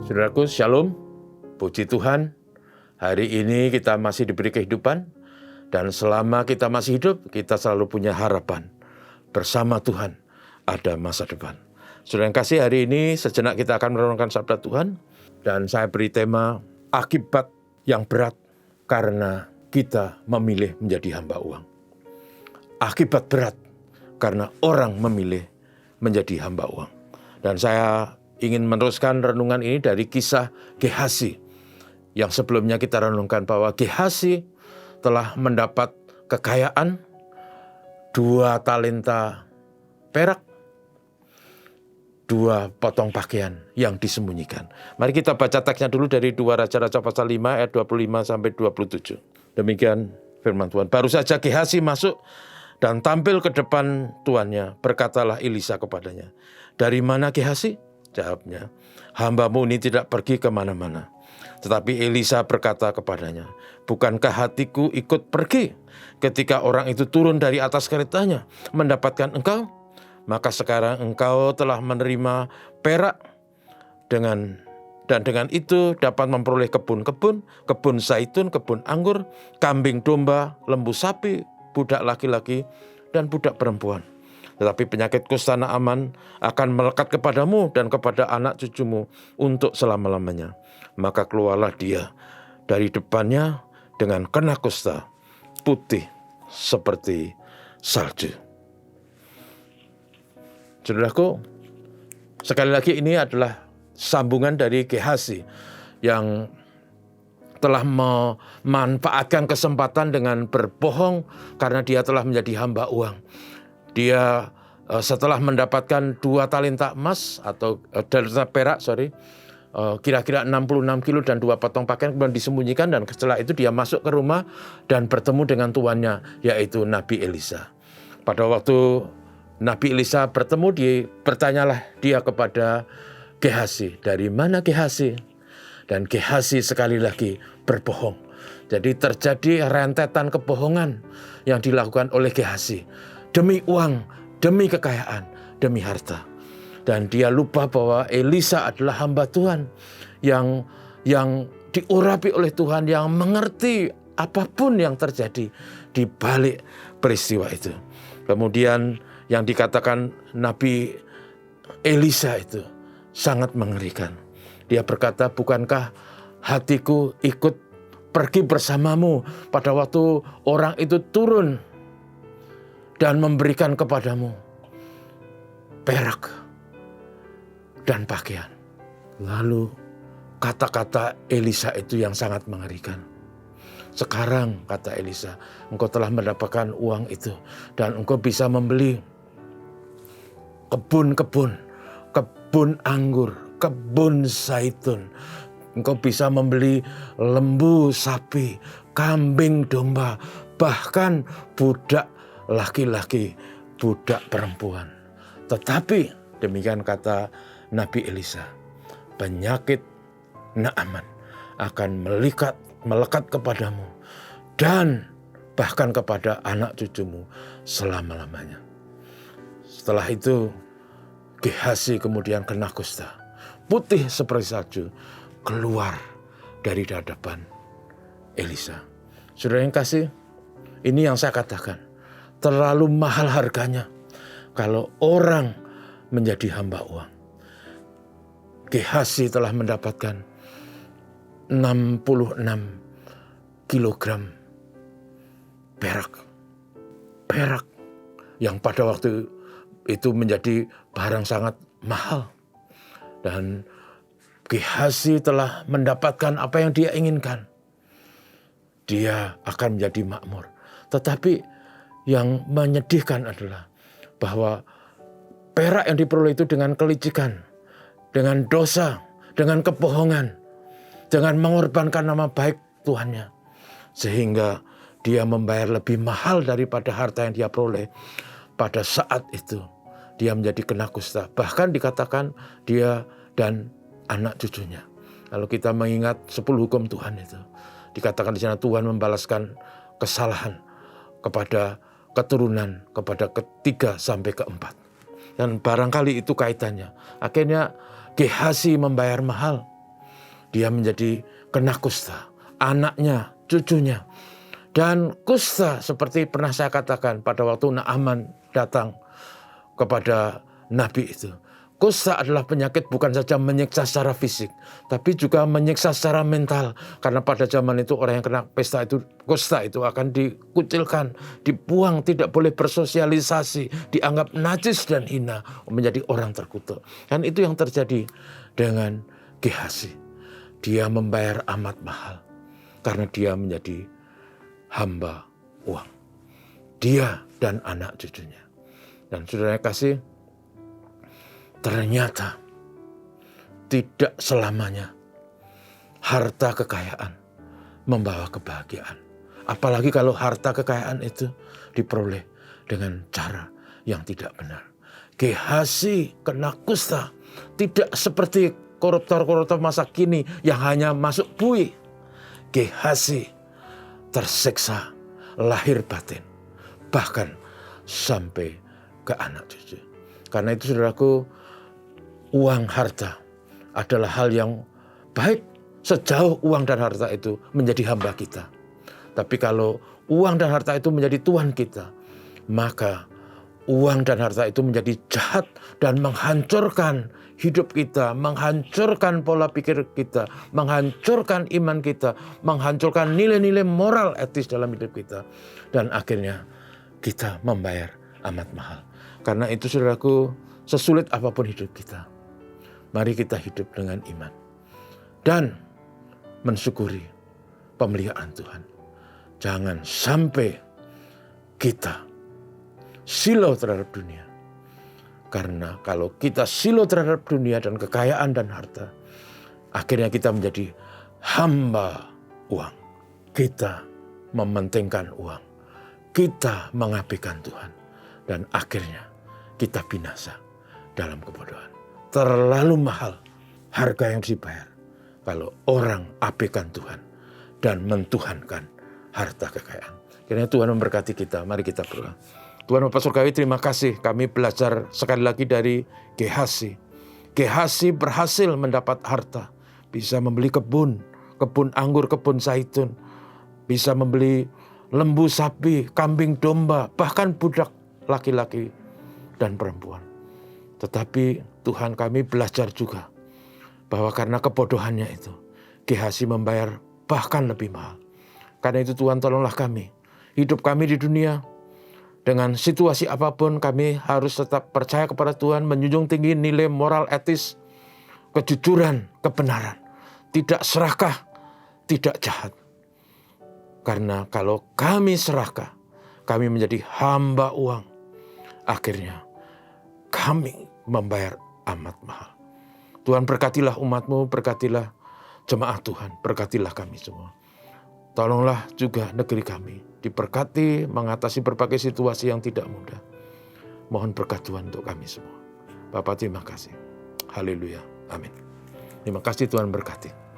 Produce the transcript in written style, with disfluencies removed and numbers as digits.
Saudaraku, shalom, puji Tuhan. Hari ini kita masih diberi kehidupan, dan selama kita masih hidup, kita selalu punya harapan. Bersama Tuhan ada masa depan. Saudara yang kasih, hari ini sejenak kita akan merenungkan sabda Tuhan, dan saya beri tema akibat yang berat karena kita memilih menjadi hamba uang. Akibat berat karena orang memilih menjadi hamba uang. Dan saya ingin meneruskan renungan ini dari kisah Gehazi, yang sebelumnya kita renungkan bahwa Gehazi telah mendapat kekayaan 2 talenta perak, 2 potong pakaian yang disembunyikan. Mari kita baca teksnya dulu dari 2 Raja-Raja pasal 5 ayat 25 sampai 27. Demikian firman Tuhan. Baru saja Gehazi masuk dan tampil ke depan tuannya. Berkatalah Elisa kepadanya, "Dari mana Gehazi?" Jawabnya, "Hambamu ini tidak pergi kemana-mana." Tetapi Elisa berkata kepadanya, "Bukankah hatiku ikut pergi ketika orang itu turun dari atas keretanya mendapatkan engkau? Maka sekarang engkau telah menerima perak dan dengan itu dapat memperoleh kebun-kebun, kebun zaitun, kebun anggur, kambing domba, lembu sapi, budak laki-laki, dan budak perempuan. Tetapi penyakit kusta Naaman akan melekat kepadamu dan kepada anak cucumu untuk selama-lamanya." Maka keluarlah dia dari depannya dengan kena kusta, putih seperti salju. Saudaraku, sekali lagi ini adalah sambungan dari Gehazi yang telah memanfaatkan kesempatan dengan berbohong karena dia telah menjadi hamba uang. Dia setelah mendapatkan 2 talenta emas atau talenta perak, kira-kira 66 kilo dan 2 potong pakaian kemudian disembunyikan, dan setelah itu dia masuk ke rumah dan bertemu dengan tuannya, yaitu Nabi Elisa. Pada waktu Nabi Elisa bertemu, bertanyalah dia kepada Gehazi, "Dari mana Gehazi?" Dan Gehazi sekali lagi berbohong. Jadi terjadi rentetan kebohongan yang dilakukan oleh Gehazi demi uang, demi kekayaan, demi harta. Dan dia lupa bahwa Elisa adalah hamba Tuhan yang diurapi oleh Tuhan, yang mengerti apapun yang terjadi di balik peristiwa itu. Kemudian yang dikatakan Nabi Elisa itu sangat mengerikan. Dia berkata, "Bukankah hatiku ikut pergi bersamamu pada waktu orang itu turun dan memberikan kepadamu perak dan pakaian." Lalu kata-kata Elisa itu yang sangat mengerikan. "Sekarang," kata Elisa, "engkau telah mendapatkan uang itu dan engkau bisa membeli kebun-kebun, kebun anggur, kebun zaitun. Engkau bisa membeli lembu sapi, kambing domba, bahkan budak laki-laki, budak perempuan. Tetapi," demikian kata Nabi Elisa, "penyakit Naaman akan melekat kepadamu dan bahkan kepada anak cucumu selama-lamanya." Setelah itu Gehazi kemudian kena kusta, putih seperti salju, keluar dari hadapan Elisa. Saudara yang kasih, ini yang saya katakan, terlalu mahal harganya kalau orang menjadi hamba uang. Gehazi telah mendapatkan 66 kilogram perak yang pada waktu itu menjadi barang sangat mahal. Dan Gehazi telah mendapatkan apa yang dia inginkan. Dia akan menjadi makmur. Tetapi yang menyedihkan adalah bahwa perak yang diperoleh itu dengan kelicikan, dengan dosa, dengan kebohongan, dengan mengorbankan nama baik Tuhannya. Sehingga dia membayar lebih mahal daripada harta yang dia peroleh. Pada saat itu dia menjadi kena kusta. Bahkan dikatakan dia dan anak cucunya. Lalu kita mengingat 10 hukum Tuhan itu. Dikatakan di sana Tuhan membalaskan kesalahan kepada keturunan, kepada ketiga sampai keempat. Dan barangkali itu kaitannya. Akhirnya Gehazi membayar mahal dia menjadi kena kusta, anaknya, cucunya. Dan kusta seperti pernah saya katakan pada waktu Naaman datang kepada Nabi itu. Kusta adalah penyakit bukan saja menyiksa secara fisik, tapi juga menyiksa secara mental. Karena pada zaman itu orang yang kena kusta itu akan dikucilkan, dibuang, tidak boleh bersosialisasi, dianggap najis dan hina, menjadi orang terkutuk. Dan itu yang terjadi dengan Gehazi. Dia membayar amat mahal karena dia menjadi hamba uang. Dia dan anak cucunya. Dan saudara kasih, ternyata tidak selamanya harta kekayaan membawa kebahagiaan. Apalagi kalau harta kekayaan itu diperoleh dengan cara yang tidak benar. Gehazi kena kusta, tidak seperti koruptor-koruptor masa kini yang hanya masuk bui. Gehazi tersiksa lahir batin, bahkan sampai ke anak cucu. Karena itu saudaraku, uang harta adalah hal yang baik sejauh uang dan harta itu menjadi hamba kita. Tapi kalau uang dan harta itu menjadi tuan kita, maka uang dan harta itu menjadi jahat dan menghancurkan hidup kita, menghancurkan pola pikir kita, menghancurkan iman kita, menghancurkan nilai-nilai moral etis dalam hidup kita. Dan akhirnya kita membayar amat mahal. Karena itu saudaraku, sesulit apapun hidup kita, mari kita hidup dengan iman dan mensyukuri pemeliharaan Tuhan. Jangan sampai kita silau terhadap dunia. Karena kalau kita silau terhadap dunia dan kekayaan dan harta, akhirnya kita menjadi hamba uang. Kita mementingkan uang. Kita mengabaikan Tuhan. Dan akhirnya kita binasa dalam kebodohan. Terlalu mahal harga yang dibayar kalau orang abaikan Tuhan dan mentuhankan harta kekayaan. Kiranya Tuhan memberkati kita. Mari kita berdoa. Tuhan Bapa Surgawi, terima kasih kami belajar sekali lagi dari Gehazi. Gehazi berhasil mendapat harta. Bisa membeli kebun anggur, kebun zaitun. Bisa membeli lembu sapi, kambing domba, bahkan budak laki-laki dan perempuan. Tetapi Tuhan, kami belajar juga bahwa karena kebodohannya itu, Gehazi membayar bahkan lebih mahal. Karena itu Tuhan, tolonglah kami. Hidup kami di dunia, dengan situasi apapun kami harus tetap percaya kepada Tuhan, menjunjung tinggi nilai moral etis, kejujuran, kebenaran. Tidak serakah, tidak jahat. Karena kalau kami serakah, kami menjadi hamba uang. Akhirnya kami membayar amat mahal. Tuhan, berkatilah umat-Mu, berkatilah jemaat Tuhan, berkatilah kami semua. Tolonglah juga negeri kami diberkati mengatasi berbagai situasi yang tidak mudah. Mohon berkat Tuhan untuk kami semua. Bapa, terima kasih. Haleluya. Amin. Terima kasih, Tuhan berkati.